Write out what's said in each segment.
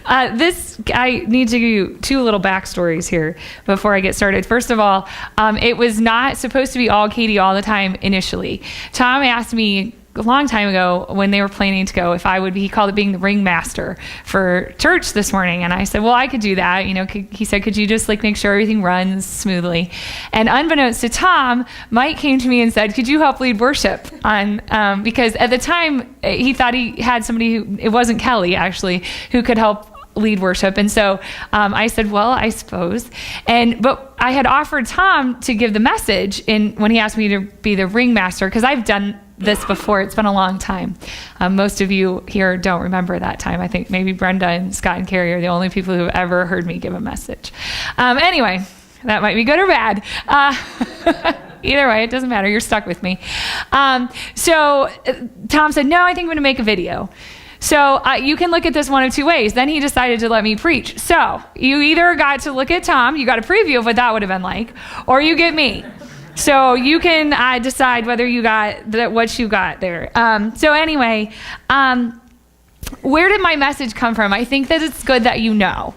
I need to give you two little backstories here before I get started. First of all, it was not supposed to be all Katie all the time initially. Tom asked me a long time ago when they were planning to go if I would be, he called it being the ringmaster for church this morning. And I said, well, I could do that. He said, could you just make sure everything runs smoothly? And unbeknownst to Tom, Mike came to me and said, could you help lead worship on, because at the time he thought he had somebody it wasn't Kelly actually, who could help lead worship. And so I said, well, I suppose. But I had offered Tom to give the message when he asked me to be the ringmaster, because I've done this before. It's been a long time. Most of you here don't remember that time. I think maybe Brenda and Scott and Carrie are the only people who have ever heard me give a message. Anyway, that might be good or bad. Either way, it doesn't matter. You're stuck with me. So Tom said, no, I think I'm going to make a video. So you can look at this one of two ways. Then he decided to let me preach. So you either got to look at Tom, you got a preview of what that would have been like, or you get me. So you can decide whether you got what you got there. So anyway, where did my message come from? I think that it's good that you know,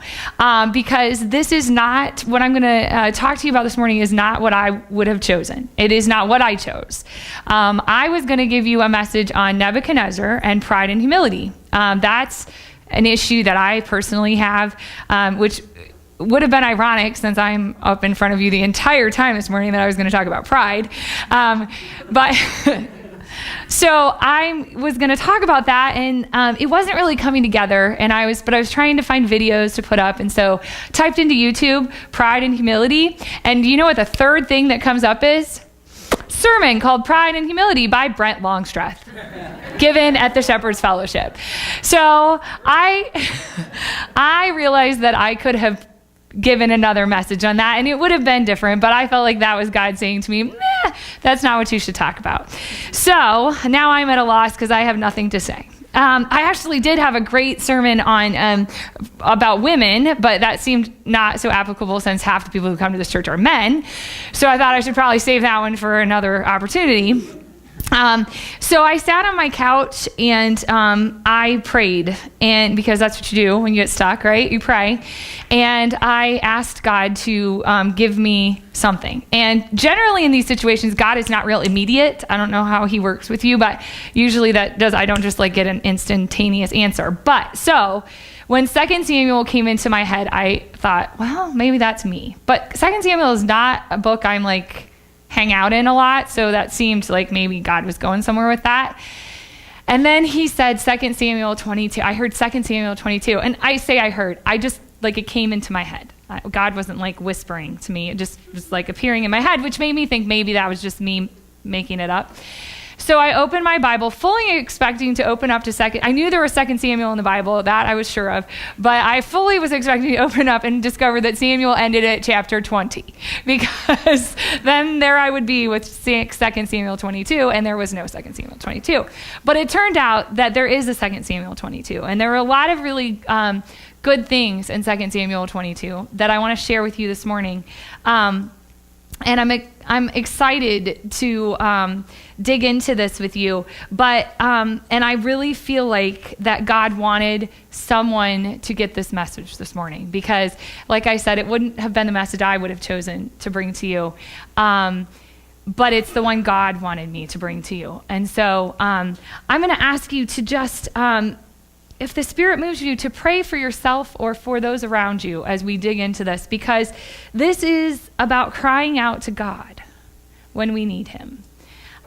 because this is not what I'm going to talk to you about this morning is not what I would have chosen. It is not what I chose. I was going to give you a message on Nebuchadnezzar and pride and humility. That's an issue that I personally have, which would have been ironic since I'm up in front of you the entire time this morning that I was going to talk about pride. But so I was going to talk about that, and it wasn't really coming together. And I was trying to find videos to put up, and so typed into YouTube pride and humility. And do you know what the third thing that comes up is? Sermon called Pride and Humility by Brent Longstreth, given at the Shepherd's Fellowship. So I realized that I could have given another message on that, and it would have been different, but I felt like that was God saying to me, nah, that's not what you should talk about. So now I'm at a loss because I have nothing to say. I actually did have a great sermon on about women, but that seemed not so applicable since half the people who come to this church are men. So I thought I should probably save that one for another opportunity. So I sat on my couch and I prayed, and because that's what you do when you get stuck, right? You pray. And I asked God to give me something. And generally in these situations, God is not real immediate. I don't know how he works with you, but usually I don't just get an instantaneous answer. But so when 2 Samuel came into my head, I thought, well, maybe that's me. But 2 Samuel is not a book I'm hang out in a lot, so that seemed like maybe God was going somewhere with that. And then he said 2 Samuel 22. I heard 2 Samuel 22, and I heard. I just, it came into my head. God wasn't whispering to me. It just was appearing in my head, which made me think maybe that was just me making it up. So I opened my Bible, fully expecting to open up to I knew there was 2 Samuel in the Bible, that I was sure of, but I fully was expecting to open up and discover that Samuel ended at chapter 20, because then there I would be with 2 Samuel 22, and there was no 2 Samuel 22. But it turned out that there is a 2 Samuel 22, and there were a lot of really good things in 2 Samuel 22 that I want to share with you this morning. And I'm excited to dig into this with you, but and I really feel like that God wanted someone to get this message this morning, because, like I said, it wouldn't have been the message I would have chosen to bring to you, but it's the one God wanted me to bring to you. And so I'm going to ask you to just, if the Spirit moves you, to pray for yourself or for those around you as we dig into this, because this is about crying out to God when we need him.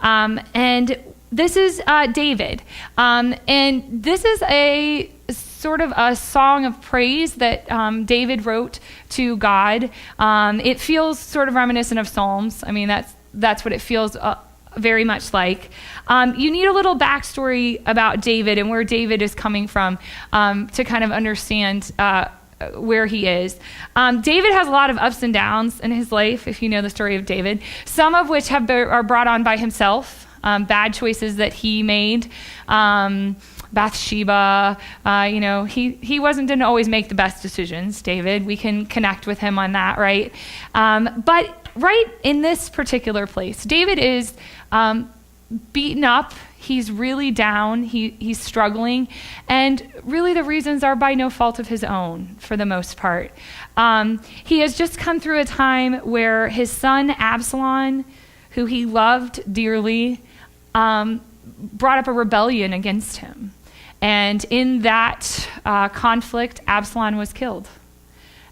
And this is David. And this is a sort of a song of praise that David wrote to God. It feels sort of reminiscent of Psalms. I mean, that's what it feels very much like. You need a little backstory about David and where David is coming from to kind of understand where he is. David has a lot of ups and downs in his life, if you know the story of David, some of which are brought on by himself, bad choices that he made. Bathsheba, he didn't always make the best decisions, David. We can connect with him on that, right? But right in this particular place, David is beaten up. He's really down. He's struggling. And really the reasons are by no fault of his own for the most part. He has just come through a time where his son Absalom, who he loved dearly, brought up a rebellion against him. And in that conflict, Absalom was killed.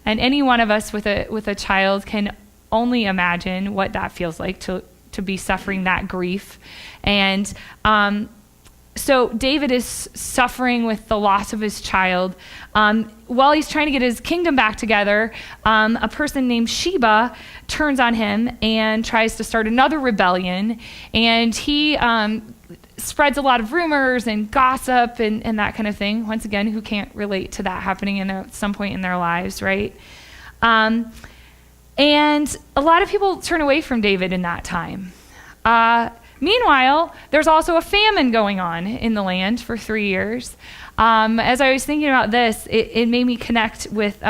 And any one of us with a child can only imagine what that feels like to be suffering that grief. And so David is suffering with the loss of his child. While he's trying to get his kingdom back together, a person named Sheba turns on him and tries to start another rebellion. And he spreads a lot of rumors and gossip and that kind of thing. Once again, who can't relate to that happening at some point in their lives, right? And a lot of people turn away from David in that time. Meanwhile, there's also a famine going on in the land for 3 years. As I was thinking about this, it made me connect with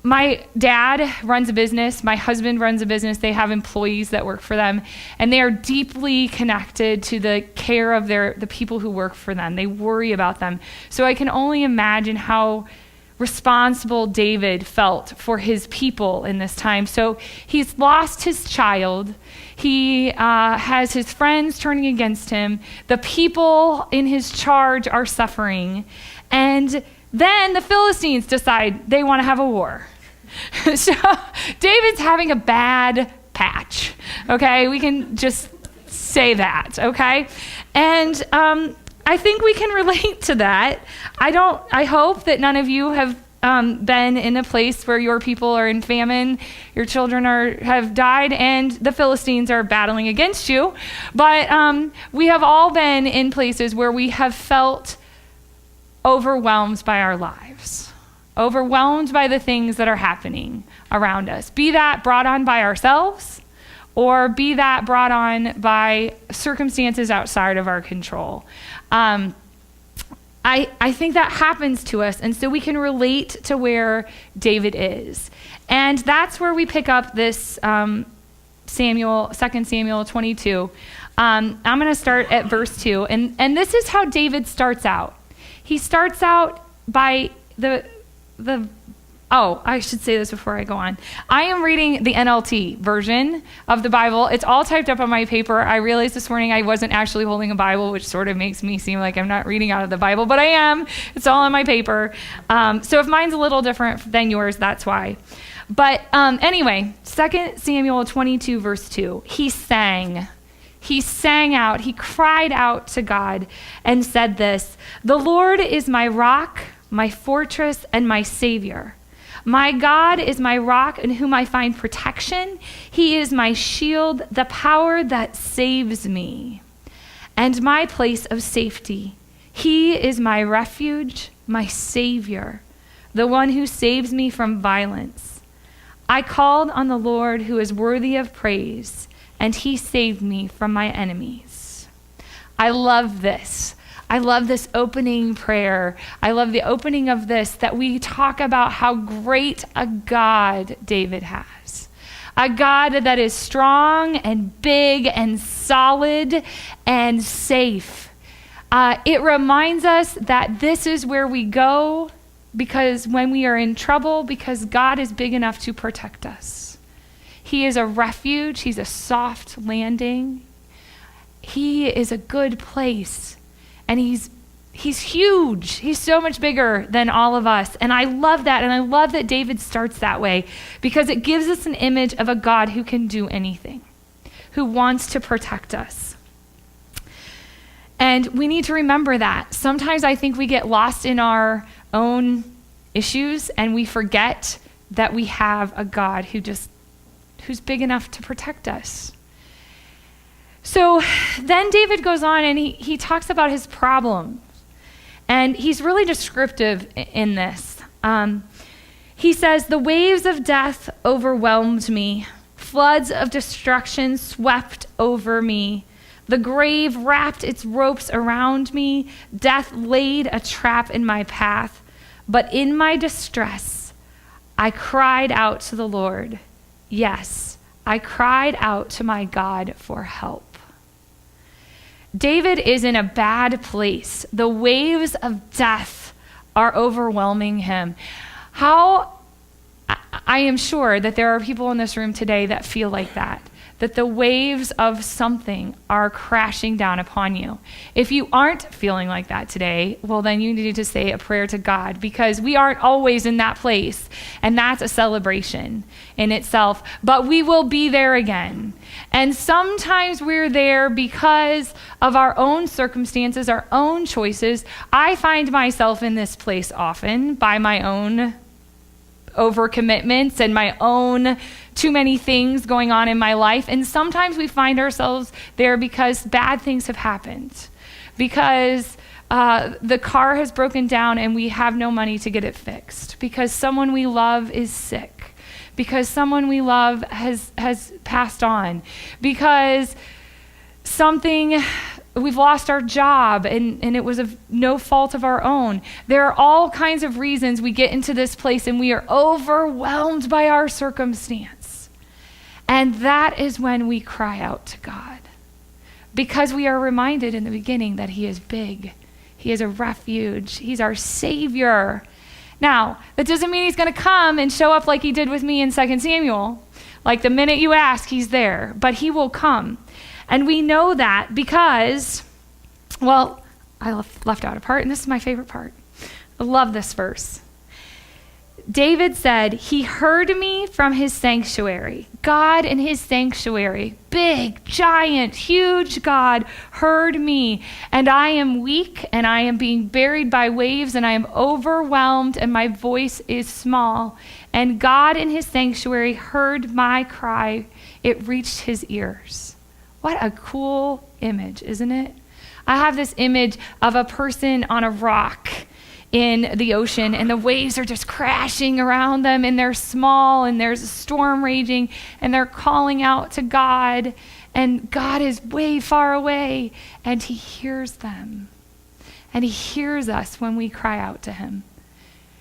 my dad runs a business. My husband runs a business. They have employees that work for them, and they are deeply connected to the care of the people who work for them. They worry about them. So I can only imagine how responsible David felt for his people in this time. So he's lost his child. He has his friends turning against him. The people in his charge are suffering. And then the Philistines decide they want to have a war. So David's having a bad patch. Okay, we can just say that. Okay, and I think we can relate to that. I hope that none of you have been in a place where your people are in famine, your children have died, and the Philistines are battling against you. But we have all been in places where we have felt overwhelmed by our lives, overwhelmed by the things that are happening around us, be that brought on by ourselves or be that brought on by circumstances outside of our control. I think that happens to us, and so we can relate to where David is. And that's where we pick up this 2 Samuel 22. I'm going to start at verse 2, and this is how David starts out. He starts out by I should say this before I go on. I am reading the NLT version of the Bible. It's all typed up on my paper. I realized this morning I wasn't actually holding a Bible, which sort of makes me seem like I'm not reading out of the Bible, but I am. It's all on my paper. So if mine's a little different than yours, that's why. But anyway, 2 Samuel 22, verse 2, he sang out, he cried out to God and said this, "The Lord is my rock, my fortress, and my savior. My God is my rock in whom I find protection. He is my shield, the power that saves me, and my place of safety. He is my refuge, my savior, the one who saves me from violence. I called on the Lord who is worthy of praise, and he saved me from my enemies." I love this. I love this opening prayer. I love the opening of this, that we talk about how great a God David has. A God that is strong and big and solid and safe. It reminds us that this is where we go because when we are in trouble, because God is big enough to protect us. He is a refuge. He's a soft landing. He is a good place. And he's huge. He's so much bigger than all of us. And I love that. And I love that David starts that way because it gives us an image of a God who can do anything, who wants to protect us. And we need to remember that. Sometimes I think we get lost in our own issues and we forget that we have a God who's big enough to protect us. So then David goes on and he talks about his problems. And he's really descriptive in this. He says, "The waves of death overwhelmed me. Floods of destruction swept over me. The grave wrapped its ropes around me. Death laid a trap in my path. But in my distress, I cried out to the Lord. Yes, I cried out to my God for help." David is in a bad place. The waves of death are overwhelming him. I am sure that there are people in this room today that feel like that the waves of something are crashing down upon you. If you aren't feeling like that today, well, then you need to say a prayer to God, because we aren't always in that place, and that's a celebration in itself, but we will be there again. And sometimes we're there because of our own circumstances, our own choices. I find myself in this place often by my own overcommitments and my own too many things going on in my life. And sometimes we find ourselves there because bad things have happened, because the car has broken down and we have no money to get it fixed, because someone we love is sick, because someone we love has passed on, because we've lost our job and it was of no fault of our own. There are all kinds of reasons we get into this place and we are overwhelmed by our circumstance. And that is when we cry out to God, because we are reminded in the beginning that he is big. He is a refuge. He's our Savior. Now, that doesn't mean he's going to come and show up like he did with me in 2 Samuel. Like the minute you ask, he's there. But he will come. And we know that because, well, I left out a part, and this is my favorite part. I love this verse. David said, he heard me from his sanctuary. God in his sanctuary, big, giant, huge God, heard me. And I am weak, and I am being buried by waves, and I am overwhelmed, and my voice is small. And God in his sanctuary heard my cry. It reached his ears. What a cool image, isn't it? I have this image of a person on a rock in the ocean, and the waves are just crashing around them, and they're small, and there's a storm raging, and they're calling out to God, and God is way far away, and he hears them. And he hears us when we cry out to him.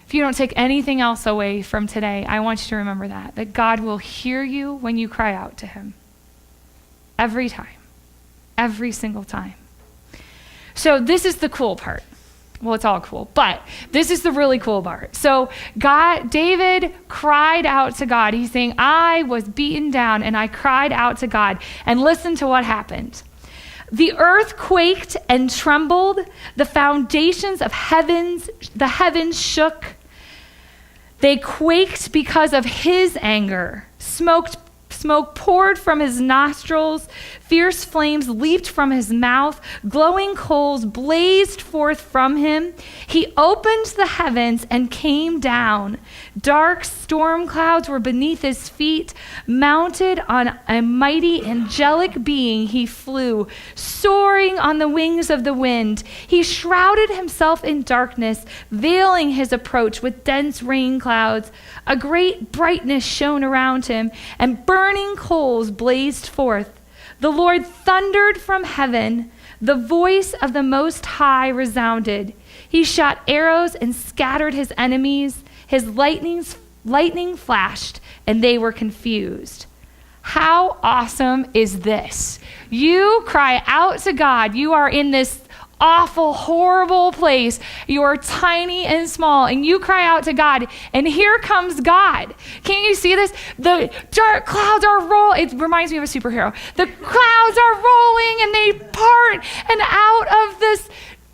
If you don't take anything else away from today, I want you to remember that God will hear you when you cry out to him. Every time. Every single time. So this is the cool part. Well, it's all cool, but this is the really cool part. So David cried out to God. He's saying, I was beaten down and I cried out to God. And listen to what happened. The earth quaked and trembled. The foundations of the heavens shook. They quaked because of his anger. Smoke poured from his nostrils. Fierce flames leaped from his mouth. Glowing coals blazed forth from him. He opened the heavens and came down. Dark storm clouds were beneath his feet. Mounted on a mighty angelic being, he flew, soaring on the wings of the wind. He shrouded himself in darkness, veiling his approach with dense rain clouds. A great brightness shone around him, and burning coals blazed forth. The Lord thundered from heaven. The voice of the Most High resounded. He shot arrows and scattered his enemies. His lightning flashed, and they were confused. How awesome is this? You cry out to God. You are in this awful, horrible place. You are tiny and small, and you cry out to God, and here comes God. Can't you see this? The dark clouds are rolling. It reminds me of a superhero. The clouds are rolling, and they part, and out of this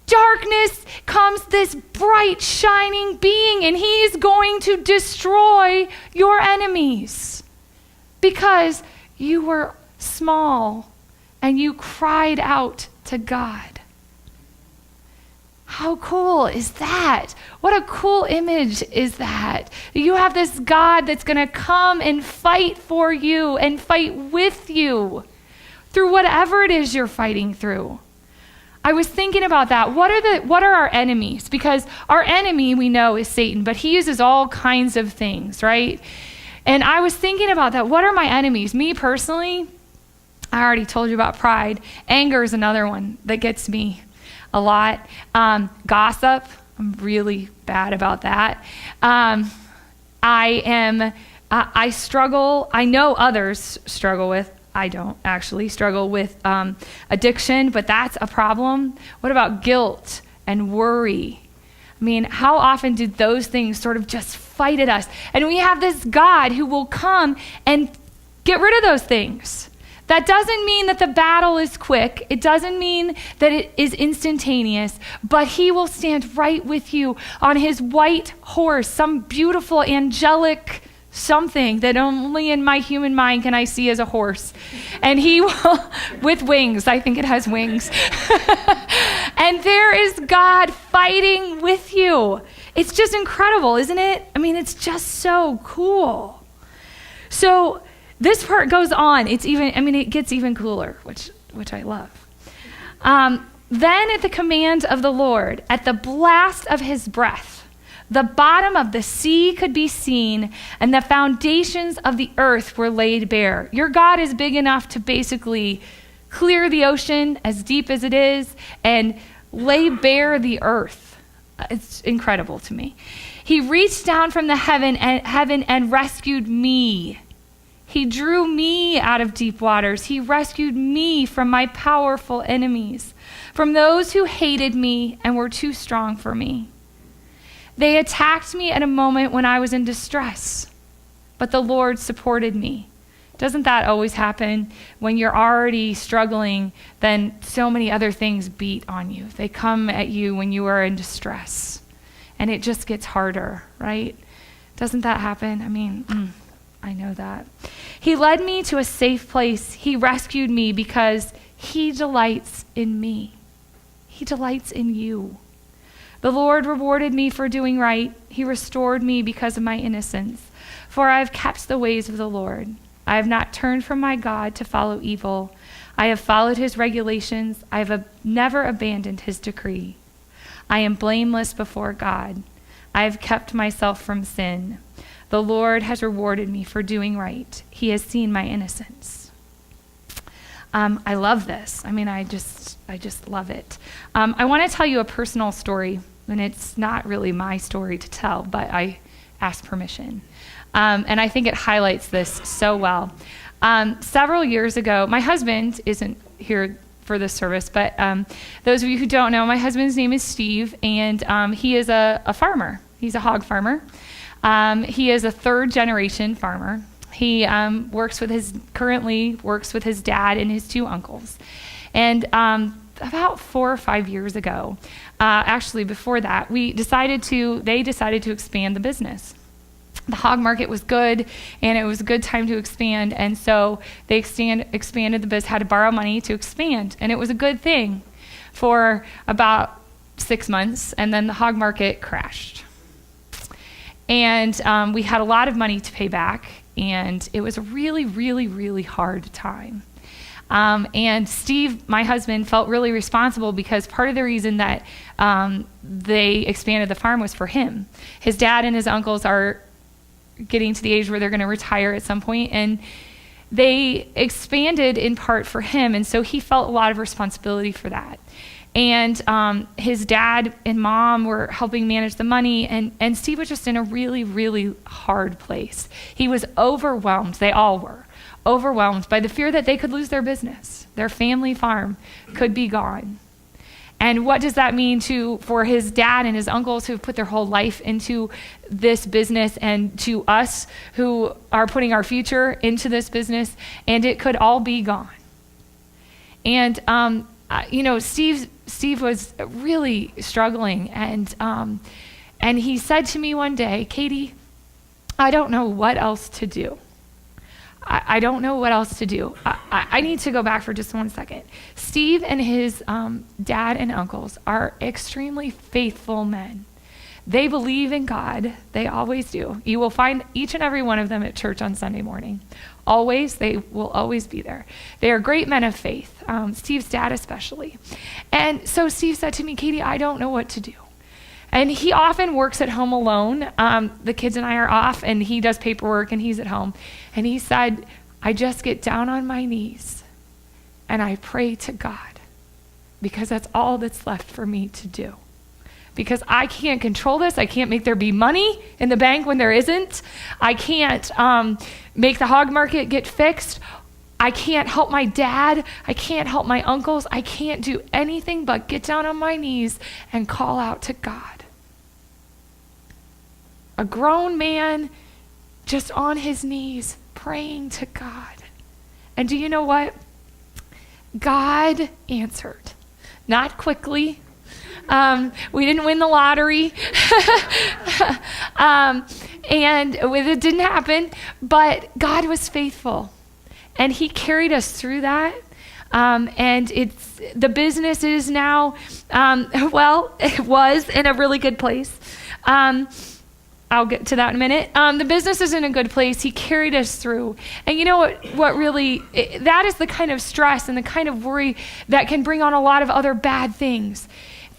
darkness comes this bright, shining being, and he's going to destroy your enemies because you were small and you cried out to God. How cool is that? What a cool image is that? You have this God that's going to come and fight for you and fight with you through whatever it is you're fighting through. I was thinking about that. What are our enemies? Because our enemy, we know, is Satan, but he uses all kinds of things, right? And I was thinking about that. What are my enemies? Me personally, I already told you about pride. Anger is another one that gets me a lot. Gossip, I'm really bad about that. I struggle, I know others struggle with I don't actually struggle with addiction, but that's a problem. What about guilt and worry? I mean, how often do those things sort of just fight at us? And we have this God who will come and get rid of those things. That doesn't mean that the battle is quick. It doesn't mean that it is instantaneous, but he will stand right with you on his white horse, some beautiful angelic something that only in my human mind can I see as a horse. And he will, with wings, I think it has wings. And there is God fighting with you. It's just incredible, isn't it? I mean, it's just so cool. So this part goes on. It gets even cooler, which I love. Then at the command of the Lord, at the blast of his breath, the bottom of the sea could be seen, and the foundations of the earth were laid bare. Your God is big enough to basically clear the ocean, as deep as it is, and lay bare the earth. It's incredible to me. He reached down from the heaven and rescued me. He drew me out of deep waters. He rescued me from my powerful enemies, from those who hated me and were too strong for me. They attacked me at a moment when I was in distress, but the Lord supported me. Doesn't that always happen? When you're already struggling, then so many other things beat on you. They come at you when you are in distress, and it just gets harder, right? Doesn't that happen? I mean, I know that. He led me to a safe place. He rescued me because he delights in me. He delights in you. The Lord rewarded me for doing right. He restored me because of my innocence. For I have kept the ways of the Lord. I have not turned from my God to follow evil. I have followed his regulations. I have never abandoned his decree. I am blameless before God. I have kept myself from sin. The Lord has rewarded me for doing right. He has seen my innocence. I love this. I mean, I just love it. I want to tell you a personal story, and it's not really my story to tell, but I asked permission. And I think it highlights this so well. Several years ago, my husband isn't here for this service, but those of you who don't know, my husband's name is Steve, and he is a farmer. He's a hog farmer. He is a third-generation farmer. He currently works with his dad and his two uncles. And about 4 or 5 years ago, actually before that, they decided to expand the business. The hog market was good, and it was a good time to expand, and so they expanded the business, had to borrow money to expand, and it was a good thing for about 6 months, and then the hog market crashed. And we had a lot of money to pay back, and it was a really, really, really hard time. And Steve, my husband, felt really responsible because part of the reason that they expanded the farm was for him. His dad and his uncles are getting to the age where they're going to retire at some point, and they expanded in part for him, and so he felt a lot of responsibility for that. And his dad and mom were helping manage the money, and Steve was just in a really, really hard place. He was overwhelmed. They all were overwhelmed by the fear that they could lose their business. Their family farm could be gone. And what does that mean for his dad and his uncles who have put their whole life into this business, and to us who are putting our future into this business, and it could all be gone. And Steve was really struggling, and he said to me one day, "Katie, I don't know what else to do. I don't know what else to do. I need to go back for just 1 second." Steve and his dad and uncles are extremely faithful men. They believe in God. They always do. You will find each and every one of them at church on Sunday morning. Always, they will always be there. They are great men of faith, Steve's dad especially. And so Steve said to me, "Katie, I don't know what to do." And he often works at home alone. The kids and I are off, and he does paperwork, and he's at home. And he said, "I just get down on my knees, and I pray to God, because that's all that's left for me to do. Because I can't control this. I can't make there be money in the bank when there isn't. I can't make the hog market get fixed. I can't help my dad. I can't help my uncles. I can't do anything but get down on my knees and call out to God. A grown man just on his knees praying to God. And do you know what? God answered. Not quickly. We didn't win the lottery. And it didn't happen, but God was faithful. And he carried us through that. And the business is now, it was in a really good place. I'll get to that in a minute. The business is in a good place. He carried us through. And you know what really, that is the kind of stress and the kind of worry that can bring on a lot of other bad things.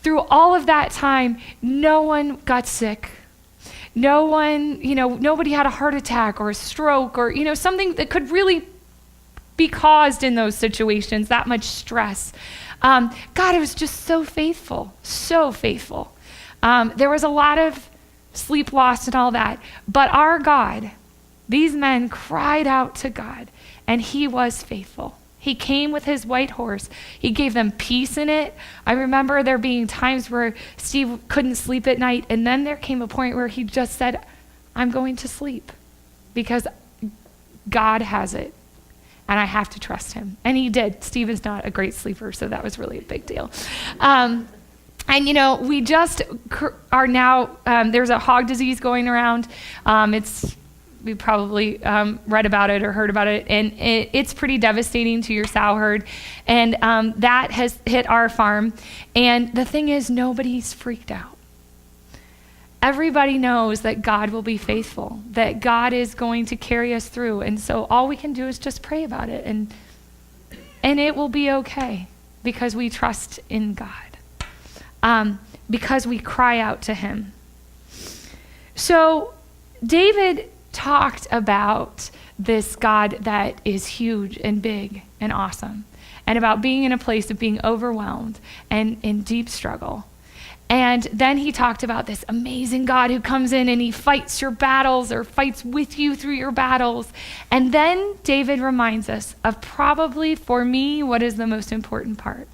Through all of that time, no one got sick. No one, nobody had a heart attack or a stroke or, something that could really be caused in those situations, that much stress. God was just so faithful, so faithful. There was a lot of sleep lost and all that, but our God, these men cried out to God, and he was faithful. He came with his white horse. He gave them peace in it. I remember there being times where Steve couldn't sleep at night, and then there came a point where he just said, I'm going to sleep because God has it, and I have to trust him. And he did. Steve is not a great sleeper, so that was really a big deal. And we just are now, there's a hog disease going around. We probably read about it or heard about it, and it's pretty devastating to your sow herd. And that has hit our farm. And the thing is, nobody's freaked out. Everybody knows that God will be faithful, that God is going to carry us through. And so all we can do is just pray about it, and it will be okay because we trust in God, because we cry out to him. So David talked about this God that is huge and big and awesome, and about being in a place of being overwhelmed and in deep struggle. And then he talked about this amazing God who comes in and he fights your battles or fights with you through your battles. And then David reminds us of probably, for me, what is the most important part,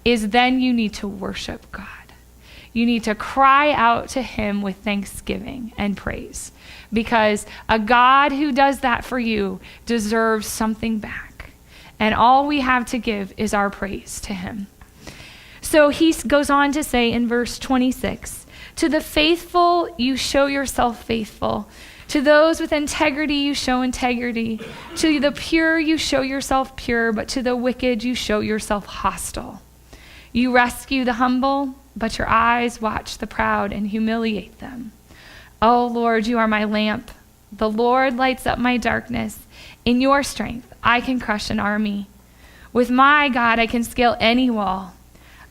is then you need to worship God. You need to cry out to him with thanksgiving and praise, because a God who does that for you deserves something back. And all we have to give is our praise to him. So he goes on to say in verse 26, to the faithful, you show yourself faithful. To those with integrity, you show integrity. To the pure, you show yourself pure, but to the wicked, you show yourself hostile. You rescue the humble, but your eyes watch the proud and humiliate them. Oh Lord, you are my lamp. The Lord lights up my darkness. In your strength, I can crush an army. With my God, I can scale any wall.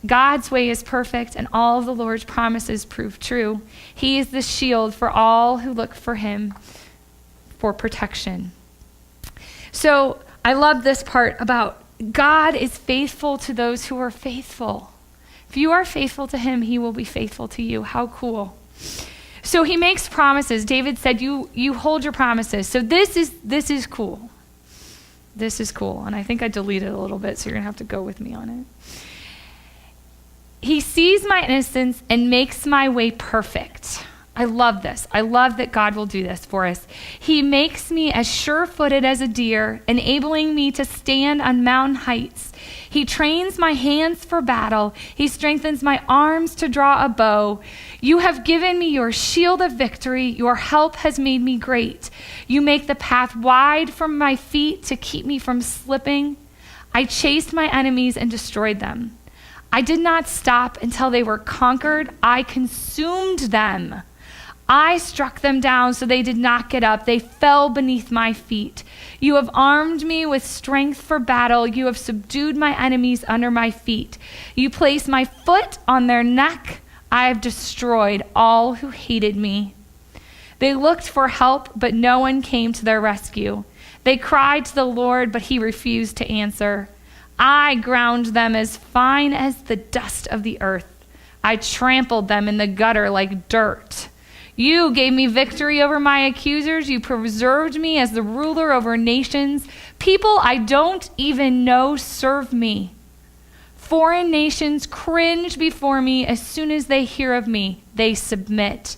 God's way is perfect, and all of the Lord's promises prove true. He is the shield for all who look for him for protection. So I love this part about God is faithful to those who are faithful. If you are faithful to him, he will be faithful to you. How cool. So he makes promises. David said, you hold your promises. So this is cool. This is cool. And I think I deleted a little bit, so you're going to have to go with me on it. He sees my innocence and makes my way perfect. I love this. I love that God will do this for us. He makes me as sure-footed as a deer, enabling me to stand on mountain heights. He trains my hands for battle. He strengthens my arms to draw a bow. You have given me your shield of victory. Your help has made me great. You make the path wide for my feet to keep me from slipping. I chased my enemies and destroyed them. I did not stop until they were conquered. I consumed them. I struck them down so they did not get up. They fell beneath my feet. You have armed me with strength for battle. You have subdued my enemies under my feet. You placed my foot on their neck. I have destroyed all who hated me. They looked for help, but no one came to their rescue. They cried to the Lord, but he refused to answer. I ground them as fine as the dust of the earth. I trampled them in the gutter like dirt. You gave me victory over my accusers. You preserved me as the ruler over nations. People I don't even know serve me. Foreign nations cringe before me. As soon as they hear of me, they submit.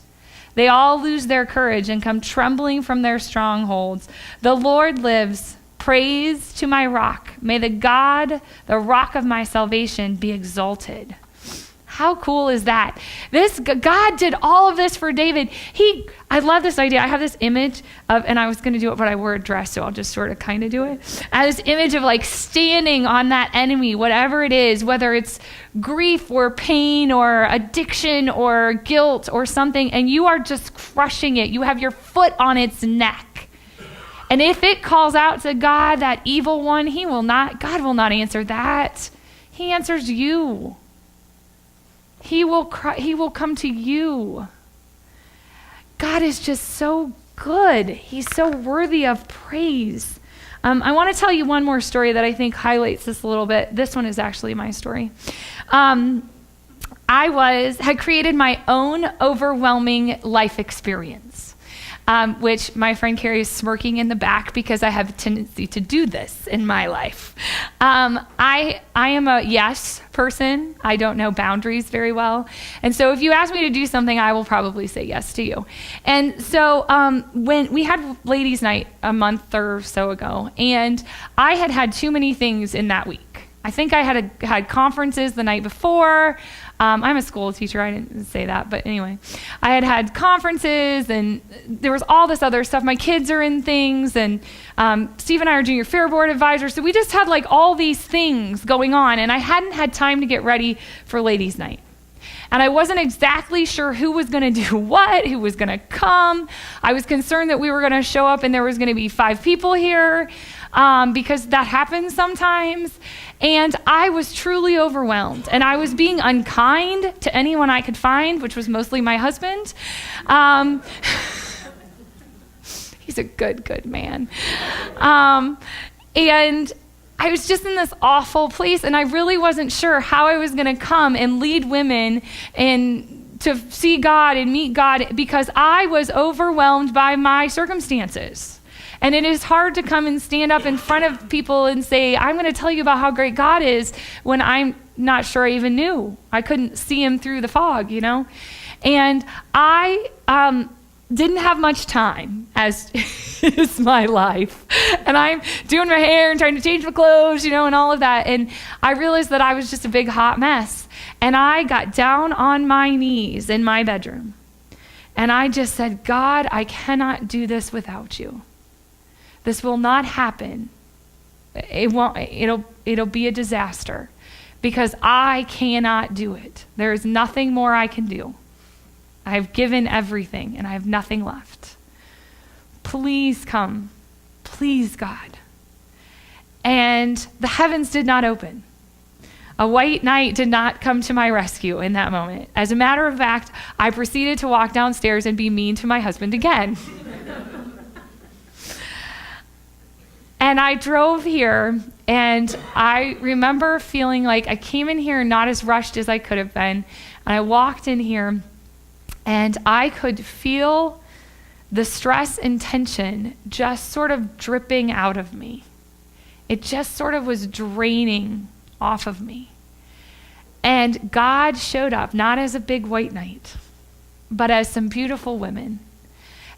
They all lose their courage and come trembling from their strongholds. The Lord lives. Praise to my rock. May the God, the rock of my salvation, be exalted. How cool is that? God did all of this for David. I love this idea. I have this image of, and I was going to do it, but I wore a dress, so I'll just sort of kind of do it. I have this image of like standing on that enemy, whatever it is, whether it's grief or pain or addiction or guilt or something, and you are just crushing it. You have your foot on its neck. And if it calls out to God, that evil one, God will not answer that. He answers you. He will come to you. God is just so good. He's so worthy of praise. I want to tell you one more story that I think highlights this a little bit. This one is actually my story. I had created my own overwhelming life experience. Which my friend Carrie is smirking in the back because I have a tendency to do this in my life. I am a yes person. I don't know boundaries very well. And so if you ask me to do something, I will probably say yes to you. And so when we had ladies' night a month or so ago, and I had too many things in that week. I think I had conferences the night before. I'm a school teacher. I didn't say that, but anyway. I had conferences, and there was all this other stuff. My kids are in things, and Steve and I are junior fair board advisors, so we just had like all these things going on, and I hadn't had time to get ready for ladies' night. And I wasn't exactly sure who was going to do what, who was going to come. I was concerned that we were going to show up and there was going to be 5 people here, because that happens sometimes. And I was truly overwhelmed, and I was being unkind to anyone I could find, which was mostly my husband. He's a good man. And I was just in this awful place, and I really wasn't sure how I was going to come and lead women and to see God and meet God, because I was overwhelmed by my circumstances. And it is hard to come and stand up in front of people and say, I'm going to tell you about how great God is, when I'm not sure I even knew. I couldn't see him through the fog, And I didn't have much time, as is my life. And I'm doing my hair and trying to change my clothes, and all of that. And I realized that I was just a big hot mess. And I got down on my knees in my bedroom. And I just said, God, I cannot do this without you. This will not happen. It won't. It'll be a disaster, because I cannot do it. There is nothing more I can do. I have given everything, and I have nothing left. Please come. Please, God. And the heavens did not open. A white knight did not come to my rescue in that moment. As a matter of fact, I proceeded to walk downstairs and be mean to my husband again. And I drove here, and I remember feeling like I came in here not as rushed as I could have been. And I walked in here, and I could feel the stress and tension just sort of dripping out of me. It just sort of was draining off of me. And God showed up, not as a big white knight, but as some beautiful women.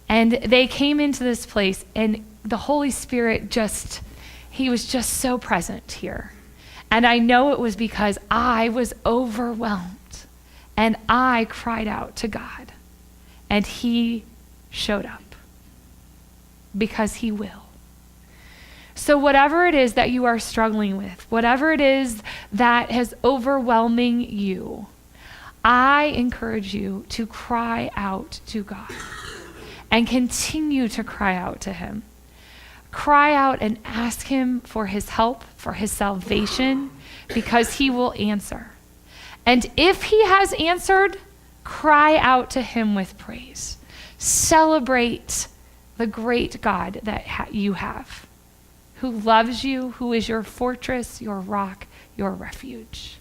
And they came into this place, and the Holy Spirit he was just so present here. And I know it was because I was overwhelmed, and I cried out to God, and he showed up, because he will. So whatever it is that you are struggling with, whatever it is that is overwhelming you, I encourage you to cry out to God and continue to cry out to him. Cry out and ask him for his help, for his salvation, because he will answer. And if he has answered, cry out to him with praise. Celebrate the great God that you have, who loves you, who is your fortress, your rock, your refuge.